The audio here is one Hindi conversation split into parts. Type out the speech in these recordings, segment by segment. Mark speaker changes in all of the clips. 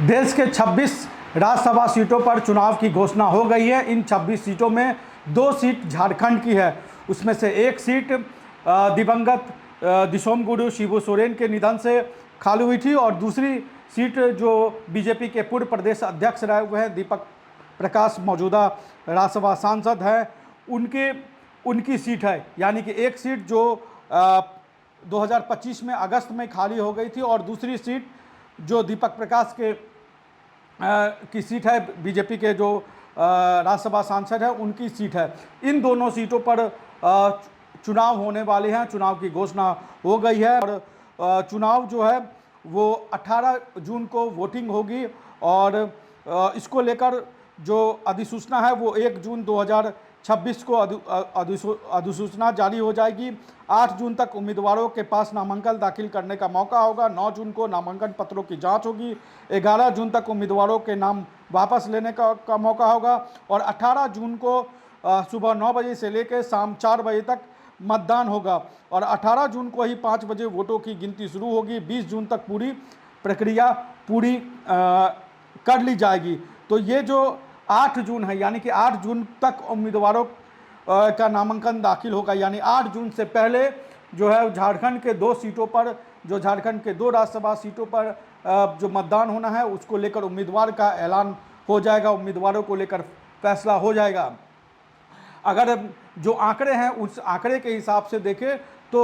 Speaker 1: देश के 26 राज्यसभा सीटों पर चुनाव की घोषणा हो गई है। इन 26 सीटों में 2 सीट झारखंड की है। उसमें से एक सीट दिवंगत दिसोमगुरु शिबू सोरेन के निधन से खाली हुई थी और दूसरी सीट जो बीजेपी के पूर्व प्रदेश अध्यक्ष रहे हुए हैं दीपक प्रकाश, मौजूदा राज्यसभा सांसद हैं, उनकी सीट है। यानी कि एक सीट जो 2025 में अगस्त में खाली हो गई थी और दूसरी सीट जो दीपक प्रकाश की सीट है, बीजेपी के जो राज्यसभा सांसद है उनकी सीट है। इन दोनों सीटों पर चुनाव होने वाले हैं। चुनाव की घोषणा हो गई है और चुनाव जो है वो 18 जून को वोटिंग होगी और इसको लेकर जो अधिसूचना है वो 1 जून 2026 को अधिसूचना जारी हो जाएगी। 8 जून तक उम्मीदवारों के पास नामांकन दाखिल करने का मौका होगा। 9 जून को नामांकन पत्रों की जांच होगी। 11 जून तक उम्मीदवारों के नाम वापस लेने का मौका होगा और 18 जून को सुबह 9 बजे से लेकर शाम 4 बजे तक मतदान होगा और 18 जून को ही 5 बजे वोटों की गिनती शुरू होगी। 20 जून तक पूरी प्रक्रिया कर ली जाएगी। तो ये जो 8 जून है यानी कि 8 जून तक उम्मीदवारों का नामांकन दाखिल होगा। यानी 8 जून से पहले जो है झारखंड के 2 सीटों पर, जो झारखंड के 2 राज्यसभा सीटों पर जो मतदान होना है उसको लेकर उम्मीदवार का ऐलान हो जाएगा, उम्मीदवारों को लेकर फैसला हो जाएगा। अगर जो आंकड़े हैं उस आंकड़े के हिसाब से देखें तो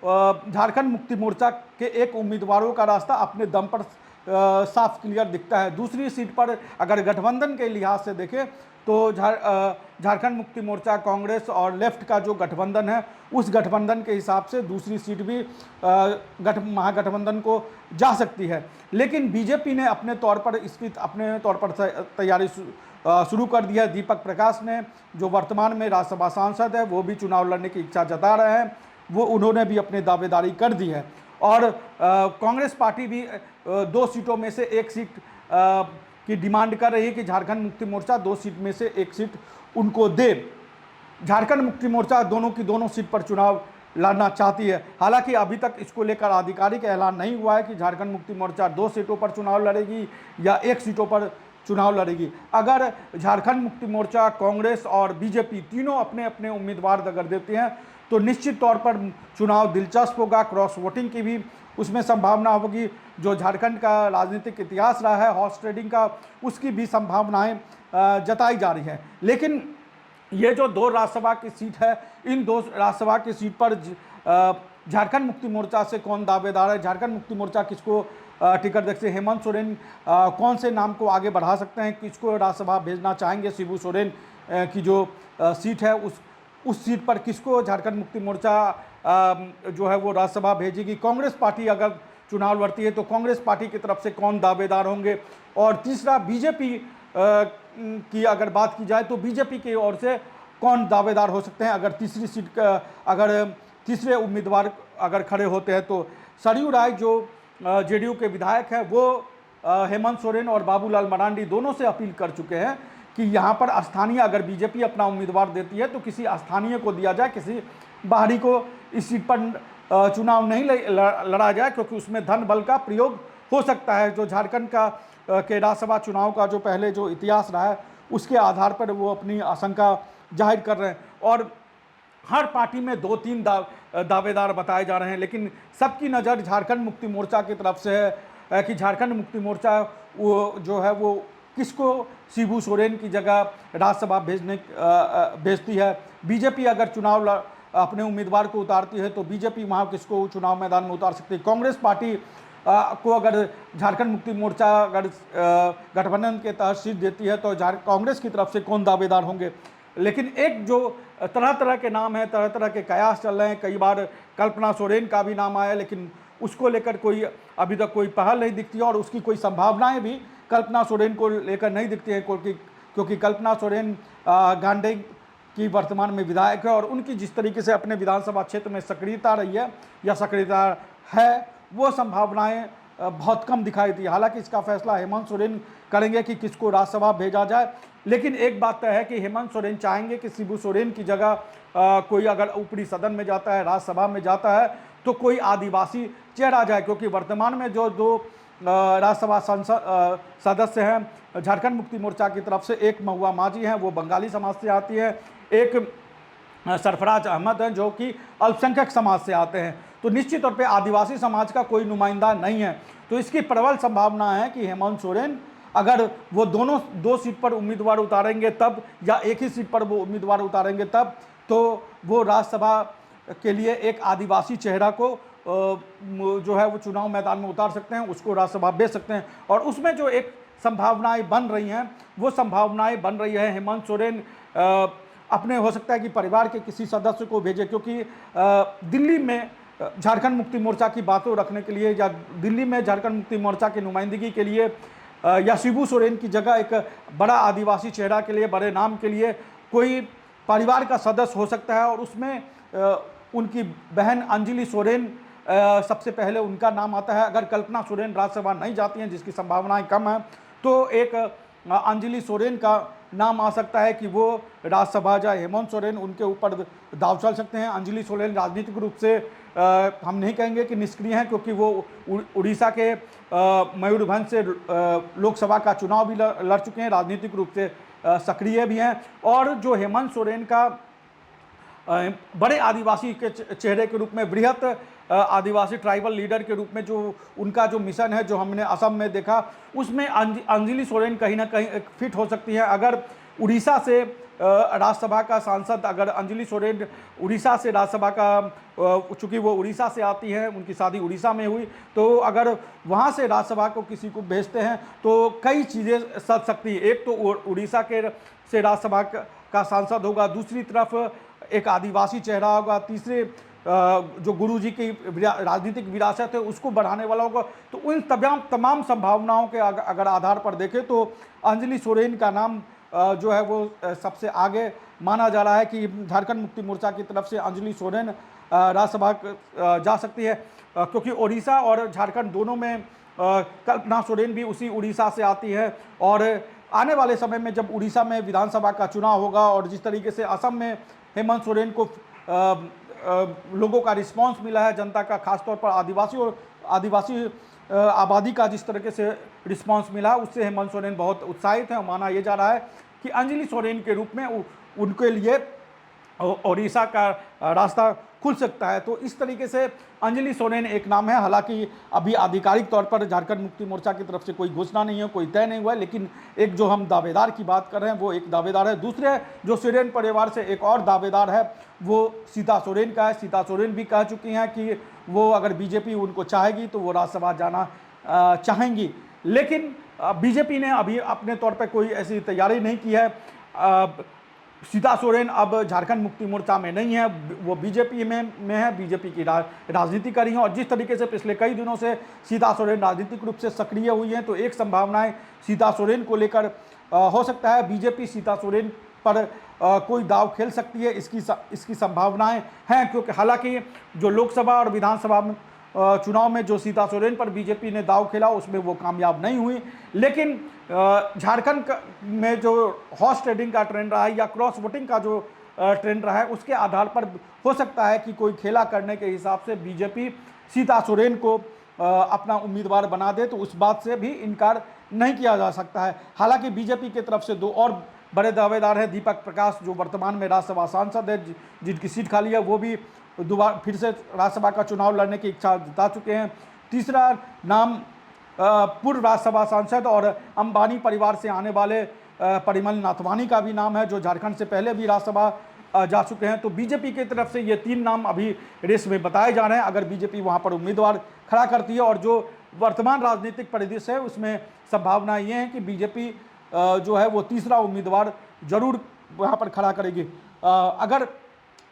Speaker 1: झारखंड मुक्ति मोर्चा के एक उम्मीदवारों का रास्ता अपने दम पर साफ क्लियर दिखता है। दूसरी सीट पर अगर गठबंधन के लिहाज से देखें तो झारखंड मुक्ति मोर्चा, कांग्रेस और लेफ्ट का जो गठबंधन है उस गठबंधन के हिसाब से दूसरी सीट भी महागठबंधन को जा सकती है। लेकिन बीजेपी ने अपने तौर पर तैयारी शुरू कर दिया है। दीपक प्रकाश ने, जो वर्तमान में राज्यसभा सांसद है, वो भी चुनाव लड़ने की इच्छा जता रहे हैं। उन्होंने भी अपनी दावेदारी कर दी है और कांग्रेस पार्टी भी 2 सीटों में से एक सीट की डिमांड कर रही है कि झारखंड मुक्ति मोर्चा 2 सीट में से एक सीट उनको दे। झारखंड मुक्ति मोर्चा दोनों की दोनों सीट पर चुनाव लड़ना चाहती है। हालांकि अभी तक इसको लेकर आधिकारिक ऐलान नहीं हुआ है कि झारखंड मुक्ति मोर्चा 2 सीटों पर चुनाव लड़ेगी या 1 सीटों पर चुनाव लड़ेगी। अगर झारखंड मुक्ति मोर्चा, कांग्रेस और बीजेपी तीनों अपने अपने उम्मीदवार अगर देते हैं तो निश्चित तौर पर चुनाव दिलचस्प होगा। क्रॉस वोटिंग की भी उसमें संभावना होगी। जो झारखंड का राजनीतिक इतिहास रहा है हॉर्स ट्रेडिंग का, उसकी भी संभावनाएं जताई जा रही हैं। लेकिन ये जो 2 राज्यसभा की सीट है, इन 2 राज्यसभा की सीट पर झारखंड मुक्ति मोर्चा से कौन दावेदार है, झारखंड मुक्ति मोर्चा किसको टिकट देखते हैं, हेमंत सोरेन कौन से नाम को आगे बढ़ा सकते हैं, किसको राज्यसभा भेजना चाहेंगे, शिबू सोरेन की जो सीट है उस सीट पर किसको झारखंड मुक्ति मोर्चा जो है वो राज्यसभा भेजेगी। कांग्रेस पार्टी अगर चुनाव लड़ती है तो कांग्रेस पार्टी की तरफ से कौन दावेदार होंगे। और तीसरा, बीजेपी की अगर बात की जाए तो बीजेपी की ओर से कौन दावेदार हो सकते हैं। अगर तीसरी सीट का अगर तीसरे उम्मीदवार अगर खड़े होते हैं तो सरयू राय जो जेडीयू के विधायक हैं वो हेमंत सोरेन और बाबूलाल मरांडी दोनों से अपील कर चुके हैं कि यहाँ पर स्थानीय, अगर बीजेपी अपना उम्मीदवार देती है तो किसी स्थानीय को दिया जाए, किसी बाहरी को इस सीट पर चुनाव नहीं लड़ा जाए, क्योंकि उसमें धन बल का प्रयोग हो सकता है। जो झारखंड के राज्यसभा चुनाव का जो पहले जो इतिहास रहा है उसके आधार पर वो अपनी आशंका जाहिर कर रहे हैं और हर पार्टी में 2-3 दावेदार बताए जा रहे हैं। लेकिन सबकी नज़र झारखंड मुक्ति मोर्चा की तरफ से है कि झारखंड मुक्ति मोर्चा वो जो है वो किसको शिबू सोरेन की जगह राज्यसभा भेजती है। बीजेपी अगर चुनाव अपने उम्मीदवार को उतारती है तो बीजेपी वहाँ किसको चुनाव मैदान में उतार सकती है। कांग्रेस पार्टी को अगर झारखंड मुक्ति मोर्चा अगर गठबंधन के तहत सीट देती है तो कांग्रेस की तरफ से कौन दावेदार होंगे। लेकिन एक जो तरह तरह के नाम है, तरह तरह के कयास चल रहे हैं। कई बार कल्पना सोरेन का भी नाम आया, लेकिन उसको लेकर कोई अभी तक कोई पहल नहीं दिखती और उसकी कोई संभावनाएं भी कल्पना सोरेन को लेकर नहीं दिखती है, क्योंकि कल्पना सोरेन गांडे की वर्तमान में विधायक है और उनकी जिस तरीके से अपने विधानसभा क्षेत्र में सक्रियता रही है या सक्रियता है, वो संभावनाएं बहुत कम दिखाई दी। हालांकि इसका फैसला हेमंत सोरेन करेंगे कि किसको राज्यसभा भेजा जाए। लेकिन एक बात तय है कि हेमंत सोरेन चाहेंगे कि शिबू सोरेन की जगह कोई अगर ऊपरी सदन में जाता है, राज्यसभा में जाता है, तो कोई आदिवासी चेहरा जाए, क्योंकि वर्तमान में जो 2 राज्यसभा संसद सदस्य हैं झारखंड मुक्ति मोर्चा की तरफ से। एक महुआ मांझी हैं, वो बंगाली समाज से आती है। एक सरफराज अहमद हैं जो कि अल्पसंख्यक समाज से आते हैं। तो निश्चित तौर पे आदिवासी समाज का कोई नुमाइंदा नहीं है। तो इसकी प्रबल संभावना है कि हेमंत सोरेन अगर वो दोनों 2 सीट पर उम्मीदवार उतारेंगे तब, या एक ही सीट पर वो उम्मीदवार उतारेंगे तब, तो वो राज्यसभा के लिए एक आदिवासी चेहरा को जो है वो चुनाव मैदान में उतार सकते हैं, उसको राज्यसभा भेज सकते हैं। और उसमें जो एक संभावनाएं बन रही हैं, वो संभावनाएं बन रही है हेमंत सोरेन अपने, हो सकता है कि परिवार के किसी सदस्य को भेजे, क्योंकि दिल्ली में झारखंड मुक्ति मोर्चा की बातों रखने के लिए, या दिल्ली में झारखंड मुक्ति मोर्चा की नुमाइंदगी के लिए, या शिबू सोरेन की जगह एक बड़ा आदिवासी चेहरा के लिए, बड़े नाम के लिए कोई परिवार का सदस्य हो सकता है। और उसमें उनकी बहन अंजलि सोरेन सबसे पहले उनका नाम आता है। अगर कल्पना सोरेन राज्यसभा नहीं जाती हैं, जिसकी संभावनाएं कम है, तो एक अंजलि सोरेन का नाम आ सकता है कि वो राज्यसभा जाए। हेमंत सोरेन उनके ऊपर दाव चल सकते हैं। अंजलि सोरेन राजनीतिक रूप से हम नहीं कहेंगे कि निष्क्रिय हैं, क्योंकि वो उड़ीसा के मयूरभंज से लोकसभा का चुनाव भी लड़ चुके हैं, राजनीतिक रूप से सक्रिय भी हैं। और जो हेमंत सोरेन का बड़े आदिवासी के चेहरे के रूप में, बृहत आदिवासी ट्राइबल लीडर के रूप में जो उनका जो मिशन है, जो हमने असम में देखा, उसमें अंजलि सोरेन कहीं ना कहीं फिट हो सकती है। अगर उड़ीसा से राज्यसभा का सांसद, अगर अंजलि सोरेन उड़ीसा से राज्यसभा का, चूँकि वो उड़ीसा से आती हैं, उनकी शादी उड़ीसा में हुई, तो अगर वहाँ से राज्यसभा को किसी को भेजते हैं तो कई चीज़ें सज सकती हैं। एक तो उड़ीसा के से राज्यसभा का सांसद होगा, दूसरी तरफ एक आदिवासी चेहरा होगा, तीसरे जो गुरुजी की राजनीतिक विरासत है उसको बढ़ाने वाला होगा। तो उन तमाम संभावनाओं के अगर आधार पर देखें तो अंजलि सोरेन का नाम जो है वो सबसे आगे माना जा रहा है कि झारखंड मुक्ति मोर्चा की तरफ से अंजलि सोरेन राज्यसभा जा सकती है, क्योंकि उड़ीसा और झारखंड दोनों में कल्पना सोरेन भी उसी उड़ीसा से आती है। और आने वाले समय में जब उड़ीसा में विधानसभा का चुनाव होगा, और जिस तरीके से असम में हेमंत सोरेन को लोगों का रिस्पांस मिला है, जनता का, खासतौर पर आदिवासी आबादी का जिस तरीके से रिस्पांस मिला, उससे हेमंत सोरेन बहुत उत्साहित हैं। माना यह जा रहा है कि अंजलि सोरेन के रूप में उनके लिए उड़ीसा का रास्ता खुल सकता है। तो इस तरीके से अंजलि सोरेन एक नाम है। हालांकि अभी आधिकारिक तौर पर झारखंड मुक्ति मोर्चा की तरफ से कोई घोषणा नहीं है, कोई तय नहीं हुआ है, लेकिन एक जो हम दावेदार की बात कर रहे हैं वो एक दावेदार है। दूसरे जो सोरेन परिवार से एक और दावेदार है वो सीता सोरेन का है। सीता सोरेन भी कह चुकी हैं कि वो अगर बीजेपी उनको चाहेगी तो वो राज्यसभा जाना चाहेंगी, लेकिन बीजेपी ने अभी अपने तौर पर कोई ऐसी तैयारी नहीं की है। सीता सोरेन अब झारखंड मुक्ति मोर्चा में नहीं है, वो बीजेपी में है, बीजेपी की राजनीति कर रही हैं। और जिस तरीके से पिछले कई दिनों से सीता सोरेन राजनीतिक रूप से सक्रिय हुई हैं, तो एक संभावनाएं सीता सोरेन को लेकर हो सकता है बीजेपी सीता सोरेन पर कोई दाव खेल सकती है, इसकी संभावनाएं हैं। क्योंकि हालांकि जो लोकसभा और विधानसभा चुनाव में जो सीता सोरेन पर बीजेपी ने दाव खेला उसमें वो कामयाब नहीं हुई, लेकिन झारखंड में जो हॉर्स ट्रेडिंग का ट्रेंड रहा है या क्रॉस वोटिंग का जो ट्रेंड रहा है, उसके आधार पर हो सकता है कि कोई खेला करने के हिसाब से बीजेपी सीता सोरेन को अपना उम्मीदवार बना दे, तो उस बात से भी इनकार नहीं किया जा सकता है। हालांकि बीजेपी की तरफ से 2 और बड़े दावेदार हैं। दीपक प्रकाश जो वर्तमान में राज्यसभा सांसद है, जिनकी सीट खाली है, वो भी दोबारा फिर से राज्यसभा का चुनाव लड़ने की इच्छा जता चुके हैं। तीसरा नाम पूर्व राज्यसभा सांसद और अंबानी परिवार से आने वाले परिमल नाथवानी का भी नाम है, जो झारखंड से पहले भी राज्यसभा जा चुके हैं। तो बीजेपी की तरफ से ये 3 नाम अभी रेस में बताए जा रहे हैं, अगर बीजेपी वहाँ पर उम्मीदवार खड़ा करती है। और जो वर्तमान राजनीतिक परिदृश्य है उसमें संभावना ये है कि बीजेपी जो है वो तीसरा उम्मीदवार जरूर वहाँ पर खड़ा करेगी। अगर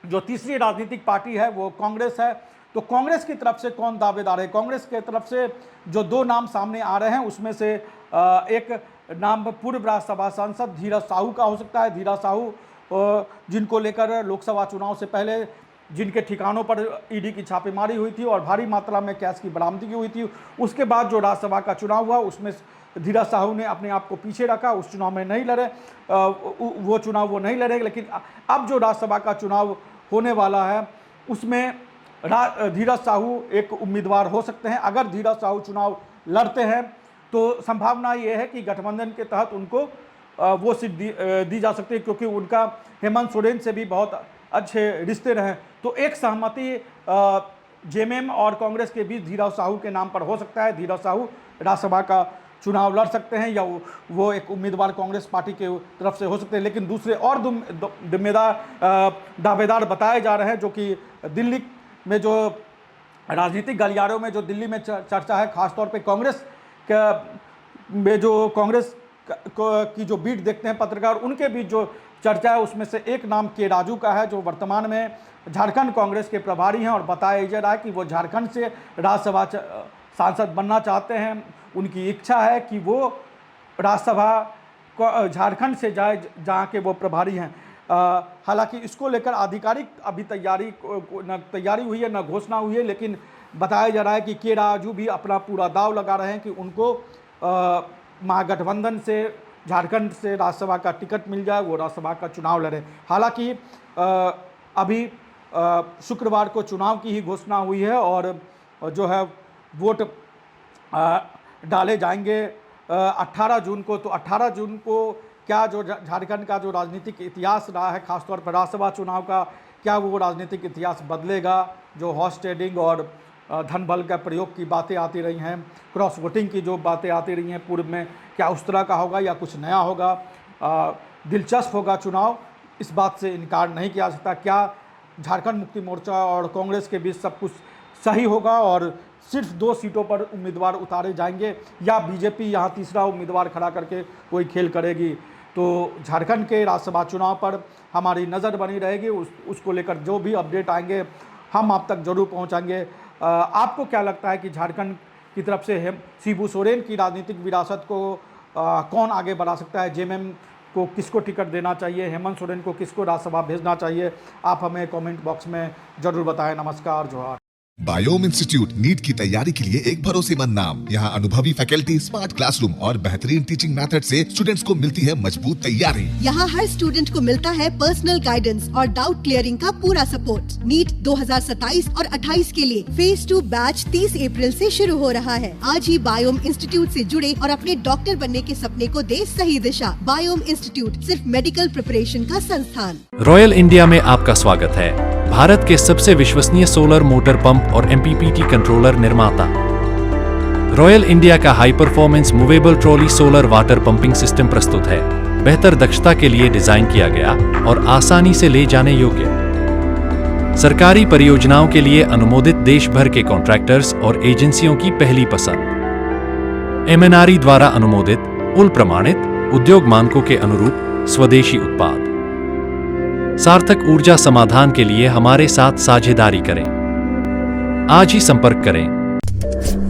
Speaker 1: जो तीसरी राजनीतिक पार्टी है वो कांग्रेस है, तो कांग्रेस की तरफ से कौन दावेदार है? कांग्रेस की तरफ से जो 2 नाम सामने आ रहे हैं उसमें से एक नाम पूर्व राज्यसभा सांसद धीरज साहू का हो सकता है। धीरज साहू जिनको लेकर लोकसभा चुनाव से पहले जिनके ठिकानों पर ईडी की छापेमारी हुई थी और भारी मात्रा में कैश की बरामदगी हुई थी, उसके बाद जो राज्यसभा का चुनाव हुआ उसमें धीरज साहू ने अपने आप को पीछे रखा, उस चुनाव में नहीं लड़े, वो चुनाव वो नहीं लड़े। लेकिन अब जो राज्यसभा का चुनाव होने वाला है उसमें धीरज साहू एक उम्मीदवार हो सकते हैं। अगर धीरज साहू चुनाव लड़ते हैं तो संभावना ये है कि गठबंधन के तहत उनको वो सीट दी जा सकती है, क्योंकि उनका हेमंत सोरेन से भी बहुत अच्छे रिश्ते रहे। तो एक सहमति जेएमएम और कांग्रेस के बीच धीरज साहू के नाम पर हो सकता है। धीरज साहू राज्यसभा का चुनाव लड़ सकते हैं या वो एक उम्मीदवार कांग्रेस पार्टी के तरफ से हो सकते हैं। लेकिन दूसरे और दावेदार बताए जा रहे हैं, जो कि दिल्ली में जो राजनीतिक गलियारों में जो दिल्ली में चर्चा है, खासतौर पे कांग्रेस में जो कांग्रेस की जो बीट देखते हैं पत्रकार, उनके बीच जो चर्चा है उसमें से एक नाम के राजू का है, जो वर्तमान में झारखंड कांग्रेस के प्रभारी हैं और बताया जा रहा है कि वो झारखंड से राज्यसभा सांसद बनना चाहते हैं। उनकी इच्छा है कि वो राज्यसभा झारखंड से जाए जहाँ के वो प्रभारी हैं। हालांकि इसको लेकर आधिकारिक अभी तैयारी हुई है, न घोषणा हुई है, लेकिन बताया जा रहा है कि के राजू भी अपना पूरा दाव लगा रहे हैं कि उनको महागठबंधन से झारखंड से राज्यसभा का टिकट मिल जाए, वो राज्यसभा का चुनाव लड़े। हालांकि अभी शुक्रवार को चुनाव की ही घोषणा हुई है और जो है वोट डाले जाएंगे 18 जून को। तो 18 जून को क्या जो झारखंड का जो राजनीतिक इतिहास रहा है, खासतौर पर राज्यसभा चुनाव का, क्या वो राजनीतिक इतिहास बदलेगा? जो हॉर्स ट्रेडिंग और धन बल का प्रयोग की बातें आती रही हैं, क्रॉस वोटिंग की जो बातें आती रही हैं पूर्व में, क्या उस तरह का होगा या कुछ नया होगा? दिलचस्प होगा चुनाव, इस बात से इनकार नहीं किया जा सकता। क्या झारखंड मुक्ति मोर्चा और कांग्रेस के बीच सब कुछ सही होगा और सिर्फ 2 सीटों पर उम्मीदवार उतारे जाएंगे, या बीजेपी यहाँ तीसरा उम्मीदवार खड़ा करके कोई खेल करेगी? तो झारखंड के राज्यसभा चुनाव पर हमारी नज़र बनी रहेगी। उसको लेकर जो भी अपडेट आएंगे हम आप तक जरूर पहुँचाएंगे। आपको क्या लगता है कि झारखंड की तरफ से शिबू सोरेन की राजनीतिक विरासत को कौन आगे बढ़ा सकता है? जेएमएम को किसको टिकट देना चाहिए? हेमंत सोरेन को किसको राज्यसभा भेजना चाहिए? आप हमें कमेंट बॉक्स में जरूर बताएं। नमस्कार, जोहार।
Speaker 2: बायोम इंस्टीट्यूट नीट की तैयारी के लिए एक भरोसेमंद नाम। यहाँ अनुभवी फैकल्टी, स्मार्ट क्लासरूम और बेहतरीन टीचिंग मेथड से स्टूडेंट्स को मिलती है मजबूत तैयारी।
Speaker 3: यहाँ हर स्टूडेंट को मिलता है पर्सनल गाइडेंस और डाउट क्लियरिंग का पूरा सपोर्ट। नीट 2027 और 28 के लिए फेज 2 बैच 30 अप्रैल से शुरू हो रहा है। आज ही बायोम इंस्टीट्यूट से जुड़े और अपने डॉक्टर बनने के सपने को दे सही दिशा। बायोम इंस्टीट्यूट सिर्फ मेडिकल प्रिपरेशन का संस्थान।
Speaker 4: रॉयल इंडिया में आपका स्वागत है। भारत के सबसे विश्वसनीय सोलर मोटर पंप और एमपीपीटी कंट्रोलर निर्माता। रॉयल इंडिया का high performance movable trolley solar water pumping system प्रस्तुत है। बेहतर दक्षता के लिए डिजाइन किया गया और आसानी से ले जाने योग्य। सरकारी परियोजनाओं के लिए अनुमोदित देश भर के कॉन्ट्रैक्टर्स और एजेंसियों की पहली पसंद। एमएनआरई द्वारा अनुमोदित, उल प्रमाणित, उद्योग मानकों के अनुरूप स्वदेशी उत्पाद। सार्थक ऊर्जा समाधान के लिए हमारे साथ साझेदारी करें। आज ही संपर्क करें।